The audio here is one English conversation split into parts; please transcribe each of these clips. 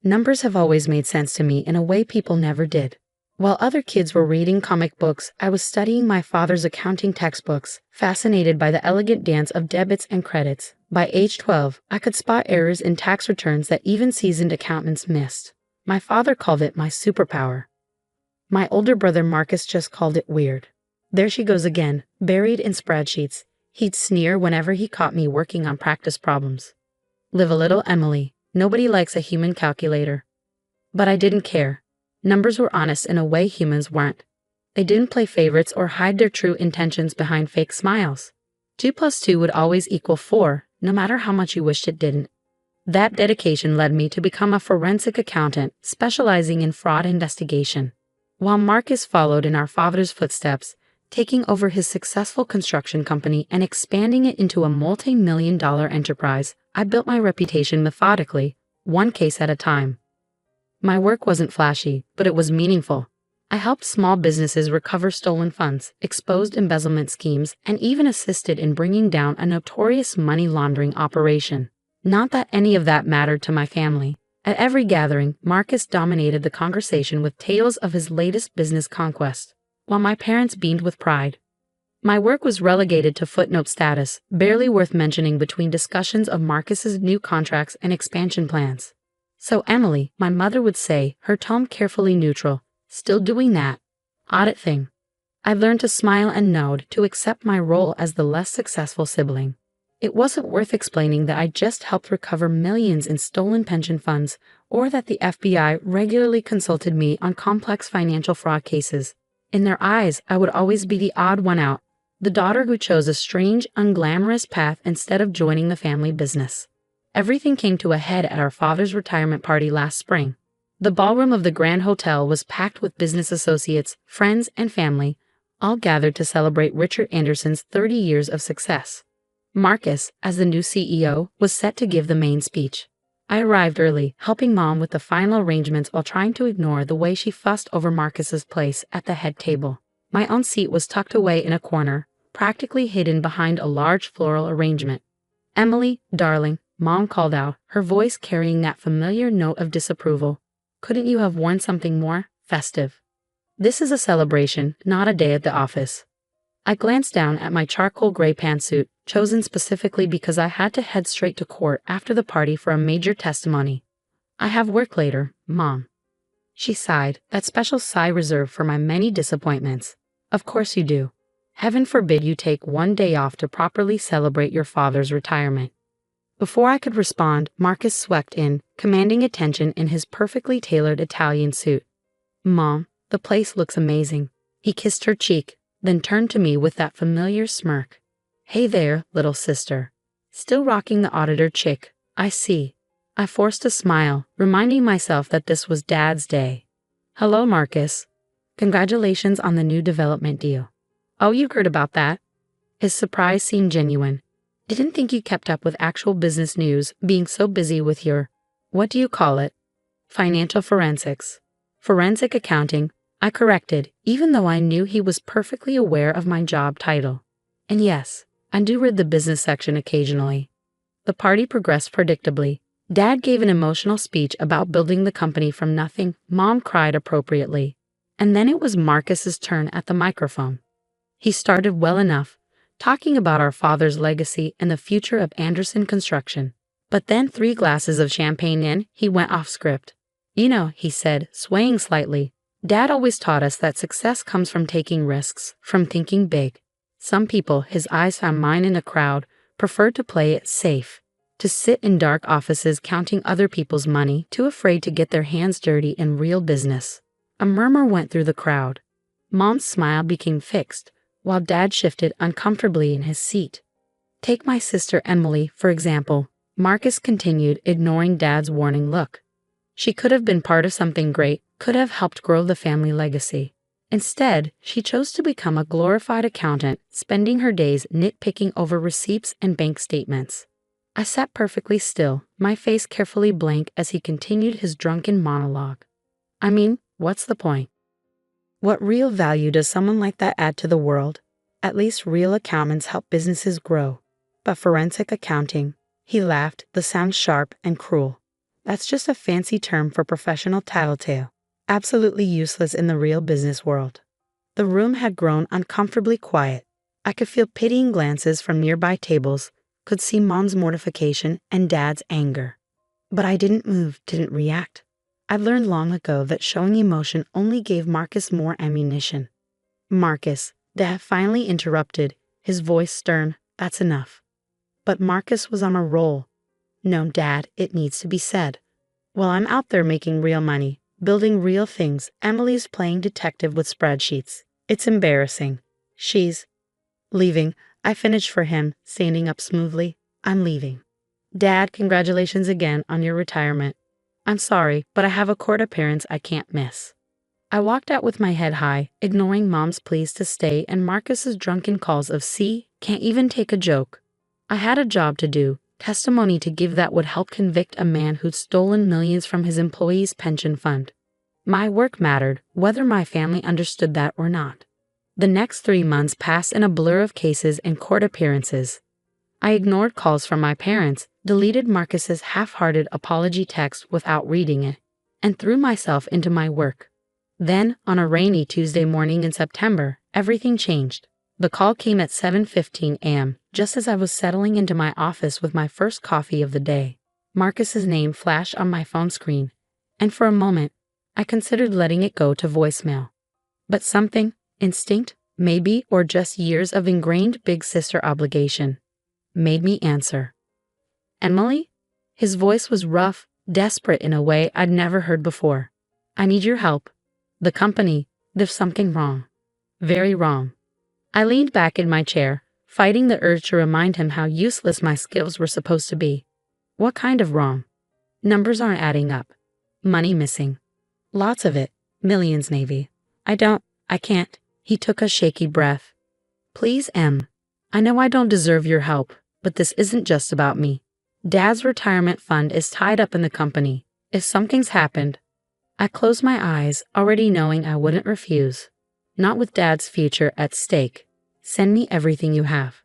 Numbers have always made sense to me in a way people never did. While other kids were reading comic books, I was studying my father's accounting textbooks, fascinated by the elegant dance of debits and credits. By age 12, I could spot errors in tax returns that even seasoned accountants missed. My father called it my superpower. My older brother Marcus just called it weird. There she goes again, buried in spreadsheets. He'd sneer whenever he caught me working on practice problems. Live a little, Emily. Nobody likes a human calculator. But I didn't care. Numbers were honest in a way humans weren't. They didn't play favorites or hide their true intentions behind fake smiles. 2 plus 2 would always equal 4, no matter how much you wished it didn't. That dedication led me to become a forensic accountant, specializing in fraud investigation. While Marcus followed in our father's footsteps, taking over his successful construction company and expanding it into a multi-million-dollar enterprise, I built my reputation methodically, one case at a time. My work wasn't flashy, but it was meaningful. I helped small businesses recover stolen funds, exposed embezzlement schemes, and even assisted in bringing down a notorious money laundering operation. Not that any of that mattered to my family. At every gathering, Marcus dominated the conversation with tales of his latest business conquest, while my parents beamed with pride. My work was relegated to footnote status, barely worth mentioning between discussions of Marcus's new contracts and expansion plans. So Emily, my mother would say, her tone carefully neutral, still doing that audit thing. I learned to smile and nod, to accept my role as the less successful sibling. It wasn't worth explaining that I just helped recover millions in stolen pension funds, or that the FBI regularly consulted me on complex financial fraud cases. In their eyes, I would always be the odd one out, the daughter who chose a strange, unglamorous path instead of joining the family business. Everything came to a head at our father's retirement party last spring. The ballroom of the Grand Hotel was packed with business associates, friends, and family, all gathered to celebrate Richard Anderson's 30 years of success. Marcus, as the new CEO, was set to give the main speech. I arrived early, helping Mom with the final arrangements while trying to ignore the way she fussed over Marcus's place at the head table. My own seat was tucked away in a corner, practically hidden behind a large floral arrangement. "Emily, darling," Mom called out, her voice carrying that familiar note of disapproval. "Couldn't you have worn something more festive? This is a celebration, not a day at the office." I glanced down at my charcoal gray pantsuit, chosen specifically because I had to head straight to court after the party for a major testimony. "I have work later, Mom." She sighed, that special sigh reserved for my many disappointments. "Of course you do. Heaven forbid you take one day off to properly celebrate your father's retirement." Before I could respond, Marcus swept in, commanding attention in his perfectly tailored Italian suit. "Mom, the place looks amazing." He kissed her cheek, then turned to me with that familiar smirk. "Hey there, little sister." Still rocking the auditor chick, I see. I forced a smile, reminding myself that this was Dad's day. "Hello, Marcus. Congratulations on the new development deal." "Oh, you heard about that?" His surprise seemed genuine. "Didn't think you kept up with actual business news, being so busy with your, what do you call it? Financial forensics." "Forensic accounting," I corrected, even though I knew he was perfectly aware of my job title. "And yes, I do read the business section occasionally." The party progressed predictably. Dad gave an emotional speech about building the company from nothing. Mom cried appropriately. And then it was Marcus's turn at the microphone. He started well enough, talking about our father's legacy and the future of Anderson Construction. But then 3 glasses of champagne in, he went off script. "You know," he said, swaying slightly, "Dad always taught us that success comes from taking risks, from thinking big. Some people," his eyes found mine in a crowd, "prefer to play it safe, to sit in dark offices counting other people's money, too afraid to get their hands dirty in real business." A murmur went through the crowd. Mom's smile became fixed, while Dad shifted uncomfortably in his seat. "Take my sister Emily, for example," Marcus continued, ignoring Dad's warning look. "She could have been part of something great, could have helped grow the family legacy. Instead, she chose to become a glorified accountant, spending her days nitpicking over receipts and bank statements." I sat perfectly still, my face carefully blank as he continued his drunken monologue. "I mean, what's the point? What real value does someone like that add to the world? At least real accountants help businesses grow. But forensic accounting," he laughed, the sound sharp and cruel. That's just a fancy term for professional tattletale, absolutely useless in the real business world. The room had grown uncomfortably quiet. I could feel pitying glances from nearby tables, could see Mom's mortification and Dad's anger. But I didn't move, didn't react. I'd learned long ago that showing emotion only gave Marcus more ammunition. Marcus, Dad finally interrupted, his voice stern, that's enough. But Marcus was on a roll. No, Dad, it needs to be said. While I'm out there making real money, building real things, Emily's playing detective with spreadsheets. It's embarrassing. She's leaving. I finished for him, standing up smoothly. I'm leaving. Dad, congratulations again on your retirement. I'm sorry, but I have a court appearance I can't miss. I walked out with my head high, ignoring Mom's pleas to stay and Marcus's drunken calls of "see, can't even take a joke." I had a job to do, testimony to give that would help convict a man who'd stolen millions from his employees' pension fund. My work mattered, whether my family understood that or not. The next 3 months passed in a blur of cases and court appearances. I ignored calls from my parents, deleted Marcus's half-hearted apology text without reading it, and threw myself into my work. Then, on a rainy Tuesday morning in September, everything changed. The call came at 7:15 a.m., just as I was settling into my office with my first coffee of the day. Marcus's name flashed on my phone screen, and for a moment, I considered letting it go to voicemail. But something, instinct, maybe, or just years of ingrained big sister obligation, made me answer. Emily? His voice was rough, desperate in a way I'd never heard before. I need your help. The company, there's something wrong. Very wrong. I leaned back in my chair, fighting the urge to remind him how useless my skills were supposed to be. What kind of wrong? Numbers aren't adding up. Money missing. Lots of it. Millions, Navy. I can't. He took a shaky breath. Please, Em. I know I don't deserve your help, but this isn't just about me. Dad's retirement fund is tied up in the company. If something's happened, I closed my eyes, already knowing I wouldn't refuse. Not with Dad's future at stake. Send me everything you have.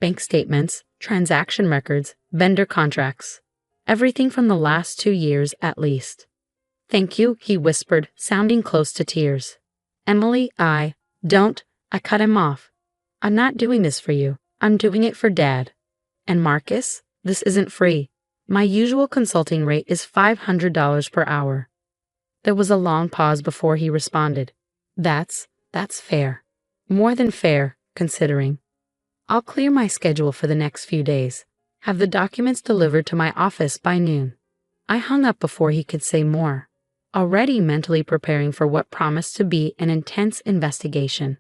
Bank statements, transaction records, vendor contracts. Everything from the last 2 years at least. Thank you, he whispered, sounding close to tears. Emily, I cut him off. I'm not doing this for you. I'm doing it for Dad. And Marcus, this isn't free. My usual consulting rate is $500 per hour. There was a long pause before he responded. That's fair. More than fair, considering. I'll clear my schedule for the next few days. Have the documents delivered to my office by noon. I hung up before he could say more, already mentally preparing for what promised to be an intense investigation.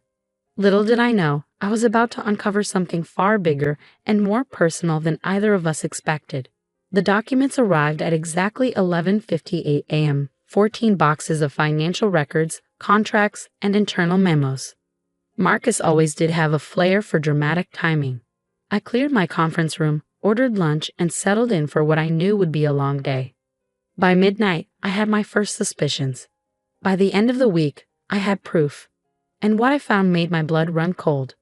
Little did I know, I was about to uncover something far bigger and more personal than either of us expected. The documents arrived at exactly 11:58 a.m., 14 boxes of financial records, contracts, and internal memos. Marcus always did have a flair for dramatic timing. I cleared my conference room, ordered lunch, and settled in for what I knew would be a long day. By midnight, I had my first suspicions. By the end of the week, I had proof. And what I found made my blood run cold.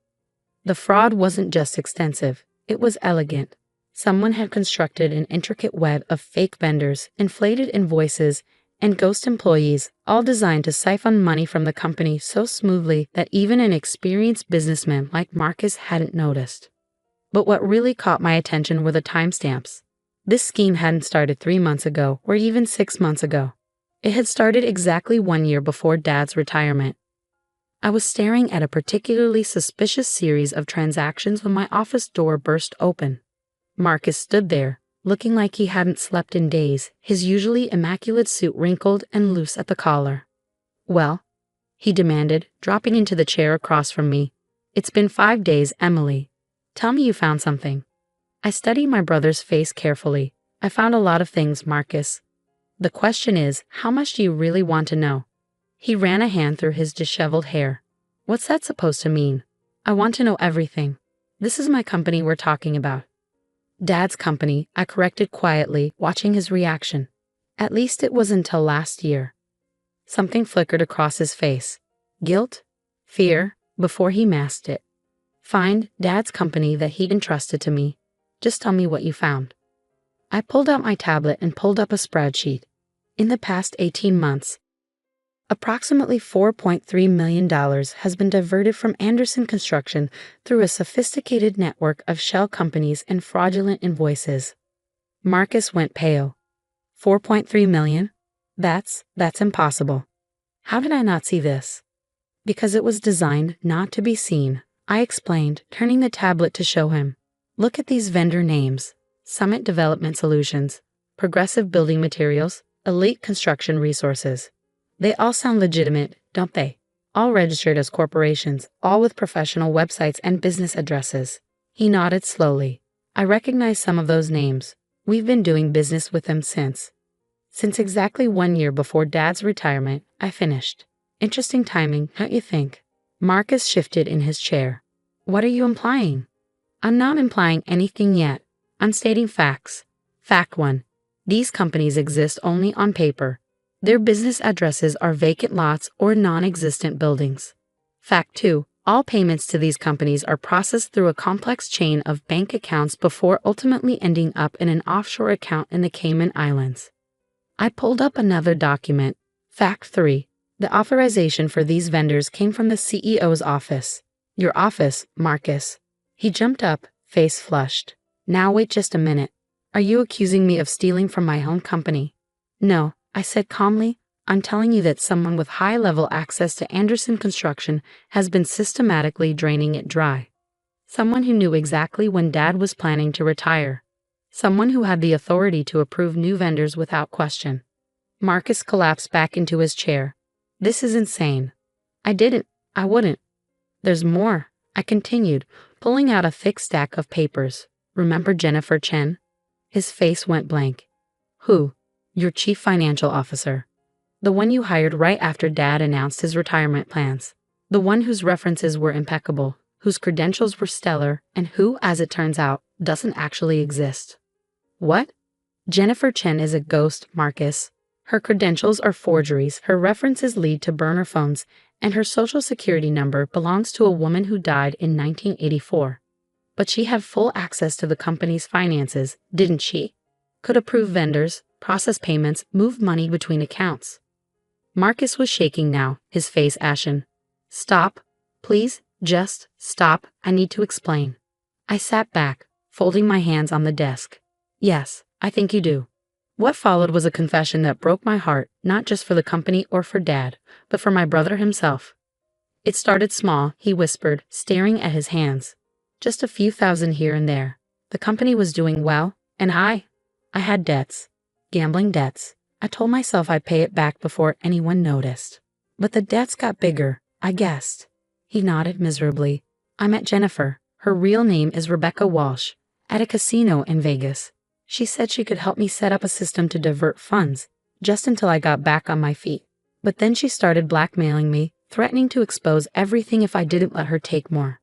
The fraud wasn't just extensive, it was elegant. Someone had constructed an intricate web of fake vendors, inflated invoices, and ghost employees, all designed to siphon money from the company so smoothly that even an experienced businessman like Marcus hadn't noticed. But what really caught my attention were the timestamps. This scheme hadn't started 3 months ago or even 6 months ago. It had started exactly 1 year before Dad's retirement. I was staring at a particularly suspicious series of transactions when my office door burst open. Marcus stood there, looking like he hadn't slept in days, his usually immaculate suit wrinkled and loose at the collar. Well? He demanded, dropping into the chair across from me. It's been 5 days, Emily. Tell me you found something. I studied my brother's face carefully. I found a lot of things, Marcus. The question is, how much do you really want to know? He ran a hand through his disheveled hair. What's that supposed to mean? I want to know everything. This is my company we're talking about. Dad's company, I corrected quietly, watching his reaction. At least it was until last year. Something flickered across his face. Guilt? Fear? Before he masked it. Find Dad's company that he'd entrusted to me. Just tell me what you found. I pulled out my tablet and pulled up a spreadsheet. In the past 18 months, approximately $4.3 million has been diverted from Anderson Construction through a sophisticated network of shell companies and fraudulent invoices. Marcus went pale. 4.3 million? That's impossible. How did I not see this? Because it was designed not to be seen, I explained, turning the tablet to show him. Look at these vendor names: Summit Development Solutions, Progressive Building Materials, Elite Construction Resources. They all sound legitimate, don't they? All registered as corporations, all with professional websites and business addresses. He nodded slowly. I recognize some of those names. We've been doing business with them since exactly 1 year before Dad's retirement. I finished. Interesting timing, don't you think? Marcus shifted in his chair. What are you implying? I'm not implying anything yet. I'm stating facts. Fact 1. These companies exist only on paper. Their business addresses are vacant lots or non-existent buildings. Fact 2. All payments to these companies are processed through a complex chain of bank accounts before ultimately ending up in an offshore account in the Cayman Islands. I pulled up another document. Fact 3. The authorization for these vendors came from the CEO's office. Your office, Marcus. He jumped up, face flushed. Now wait just a minute. Are you accusing me of stealing from my own company? No, I said calmly. I'm telling you that someone with high-level access to Anderson Construction has been systematically draining it dry. Someone who knew exactly when Dad was planning to retire. Someone who had the authority to approve new vendors without question. Marcus collapsed back into his chair. This is insane. I wouldn't. There's more, I continued, pulling out a thick stack of papers. Remember Jennifer Chen? His face went blank. Who? Your chief financial officer. The one you hired right after Dad announced his retirement plans. The one whose references were impeccable, whose credentials were stellar, and who, as it turns out, doesn't actually exist. What? Jennifer Chen is a ghost, Marcus. Her credentials are forgeries, her references lead to burner phones, and her social security number belongs to a woman who died in 1984. But she had full access to the company's finances, didn't she? Could approve vendors, process payments, move money between accounts. Marcus was shaking now, his face ashen. Stop. Please, just stop. I need to explain. I sat back, folding my hands on the desk. Yes, I think you do. What followed was a confession that broke my heart, not just for the company or for Dad, but for my brother himself. It started small, he whispered, staring at his hands. Just a few thousand here and there. The company was doing well, and I had debts. Gambling debts. I told myself I'd pay it back before anyone noticed. But the debts got bigger, I guessed. He nodded miserably. I met Jennifer. Her real name is Rebecca Walsh, at a casino in Vegas. She said she could help me set up a system to divert funds, just until I got back on my feet. But then she started blackmailing me, threatening to expose everything if I didn't let her take more.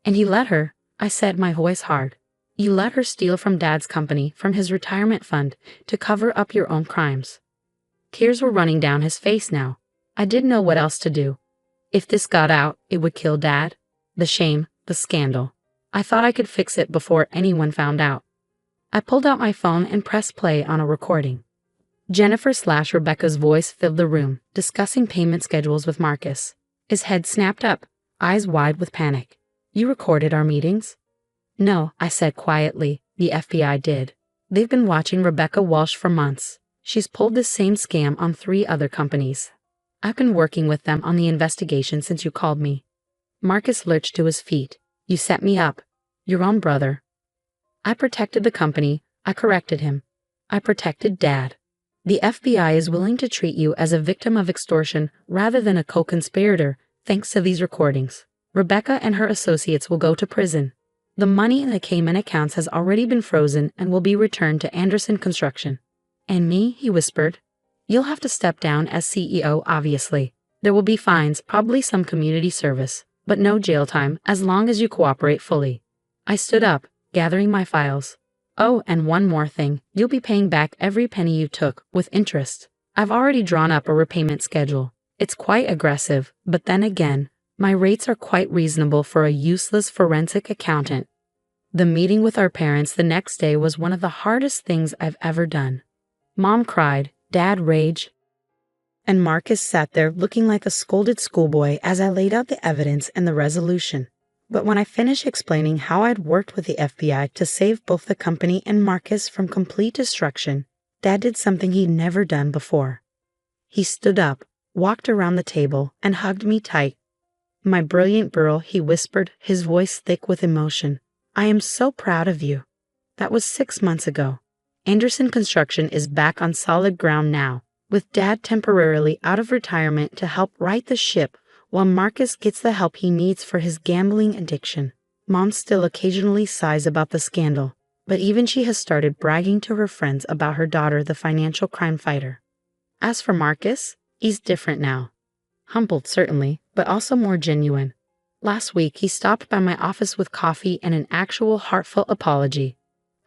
And he let her, I said, my voice hard. You let her steal from Dad's company, from his retirement fund, to cover up your own crimes. Tears were running down his face now. I didn't know what else to do. If this got out, it would kill Dad. The shame, the scandal. I thought I could fix it before anyone found out. I pulled out my phone and pressed play on a recording. Jennifer/Rebecca's voice filled the room, discussing payment schedules with Marcus. His head snapped up, eyes wide with panic. You recorded our meetings? No, I said quietly. The FBI did. They've been watching Rebecca Walsh for months. She's pulled this same scam on 3 other companies. I've been working with them on the investigation since you called me. Marcus lurched to his feet. You set me up. Your own brother. I protected the company. I corrected him. I protected Dad. The FBI is willing to treat you as a victim of extortion rather than a co-conspirator, thanks to these recordings. Rebecca and her associates will go to prison. The money in the Cayman accounts has already been frozen and will be returned to Anderson Construction. And me, he whispered. You'll have to step down as CEO, obviously. There will be fines, probably some community service, but no jail time as long as you cooperate fully. I stood up, gathering my files. Oh, and one more thing. You'll be paying back every penny you took, with interest. I've already drawn up a repayment schedule. It's quite aggressive, but then again, my rates are quite reasonable for a useless forensic accountant. The meeting with our parents the next day was one of the hardest things I've ever done. Mom cried, Dad raged, and Marcus sat there looking like a scolded schoolboy as I laid out the evidence and the resolution. But when I finished explaining how I'd worked with the FBI to save both the company and Marcus from complete destruction, Dad did something he'd never done before. He stood up, walked around the table, and hugged me tight. My brilliant girl, he whispered, his voice thick with emotion. I am so proud of you. That was 6 months ago. Anderson Construction is back on solid ground now, with Dad temporarily out of retirement to help right the ship while Marcus gets the help he needs for his gambling addiction. Mom still occasionally sighs about the scandal, but even she has started bragging to her friends about her daughter, the financial crime fighter. As for Marcus, he's different now. Humbled, certainly, but also more genuine. Last week, he stopped by my office with coffee and an actual heartfelt apology.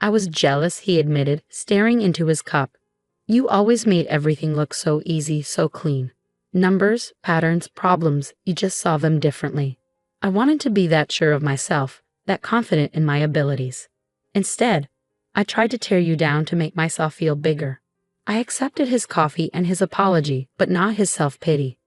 I was jealous, he admitted, staring into his cup. You always made everything look so easy, so clean. Numbers, patterns, problems, you just saw them differently. I wanted to be that sure of myself, that confident in my abilities. Instead, I tried to tear you down to make myself feel bigger. I accepted his coffee and his apology, but not his self-pity.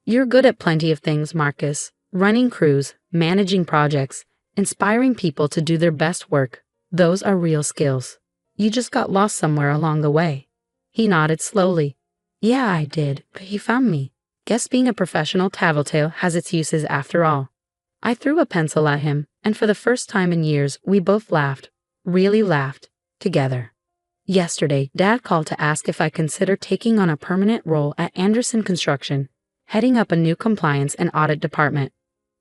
You're good at plenty of things, Marcus. Running crews, managing projects, inspiring people to do their best work. Those are real skills. You just got lost somewhere along the way. He nodded slowly. Yeah, I did, but he found me. Guess being a professional tattletale has its uses after all. I threw a pencil at him, and for the first time in years, we both laughed. Really laughed. Together. Yesterday, Dad called to ask if I consider taking on a permanent role at Anderson Construction, heading up a new compliance and audit department.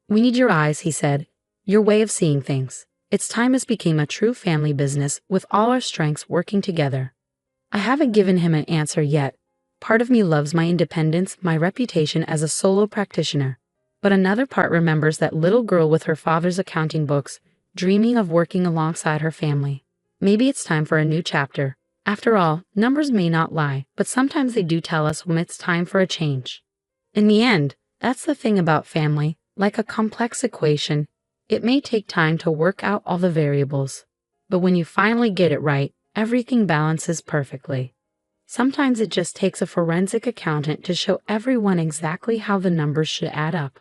We need your eyes, he said. Your way of seeing things. It's time this became a true family business with all our strengths working together. I haven't given him an answer yet. Part of me loves my independence, my reputation as a solo practitioner. But another part remembers that little girl with her father's accounting books, dreaming of working alongside her family. Maybe it's time for a new chapter. After all, numbers may not lie, but sometimes they do tell us when it's time for a change. In the end, that's the thing about family. Like a complex equation, it may take time to work out all the variables. But when you finally get it right, everything balances perfectly. Sometimes it just takes a forensic accountant to show everyone exactly how the numbers should add up.